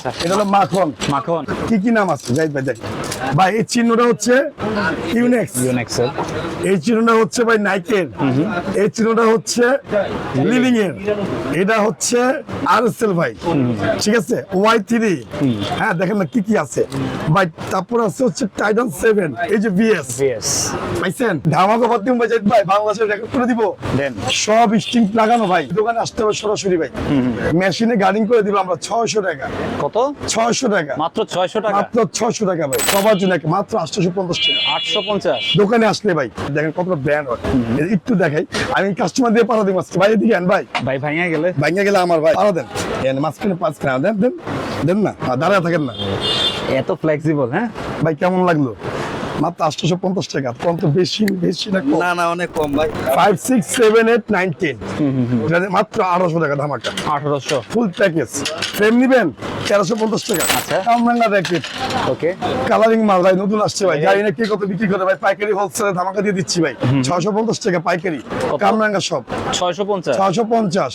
আচ্ছা এটা হলো মাখন। মাখন কি নাম আছে জাহিদ ভাই? দেখ ভাই, এই চিহ্নটা হচ্ছে ইউনেক্স, ইউনেক্সেল এই চিহ্নটা হচ্ছে ভাই নাইকের, এই চিহ্নটা হচ্ছে লিলিং এর, এটা হচ্ছে আরএসএল ভাই, ঠিক আছে Y3। হ্যাঁ দেখেন না কি আছে ভাই। তারপর আছে হচ্ছে টাইটান 7, এই যে VS ভিএস পাইছেন। ধামাকা বাদ দিন ভাই জাহিদ ভাই, বাংলাদেশের রেকর্ড করে দিব। দেন সব স্ট্রিং লাগানো ভাই, দোকানে আসতে হবে সরাসরি ভাই, মেশিনে গার্ডিং করে দিব আমরা 600 টাকা। কত? 600 টাকা, মাত্র 600 টাকা, মাত্র 600 টাকা ভাই, সবার জন্য মাত্র 850 টাকা। 850। দোকানে আসলে ভাই দেখেন কত ব্র্যান্ড হয়, একটু দেখাই। আমি কাস্টমার দিয়ে পাঠা দিই মাছকে, ভাই এদিকে আন ভাই, ভাই ভাইয়া গেলে ভাঙিয়ে গেলে আমার ভাই পাঠা দেন, মাঝখানে 5 খানা দেন দেন দেন না, দাঁড়ায় থাকেন না এত ফ্লেক্সিবল। হ্যাঁ ভাই, কেমন লাগলো? মাত্র 850 টাকা, কম তো? বেশি বেশি না কম? না না অনেক কম ভাই। 5 6 7 8 9 10 মাত্র 1800 টাকা ধামাকা, 1800। Full package. ফ্রেম নিবেন 1350 টাকা। আচ্ছা। কামরাঙ্গা র্যাকেট, ওকে কালারিং মাল ভাই, নতুন আসছে ভাই, জানি না কে কত বিক্রি করে ভাই, পাইকারি হোলসেলে ধামাকা দিয়ে দিচ্ছি ভাই, 650 টাকা পাইকারি, কামরাঙ্গা সব 650। 650।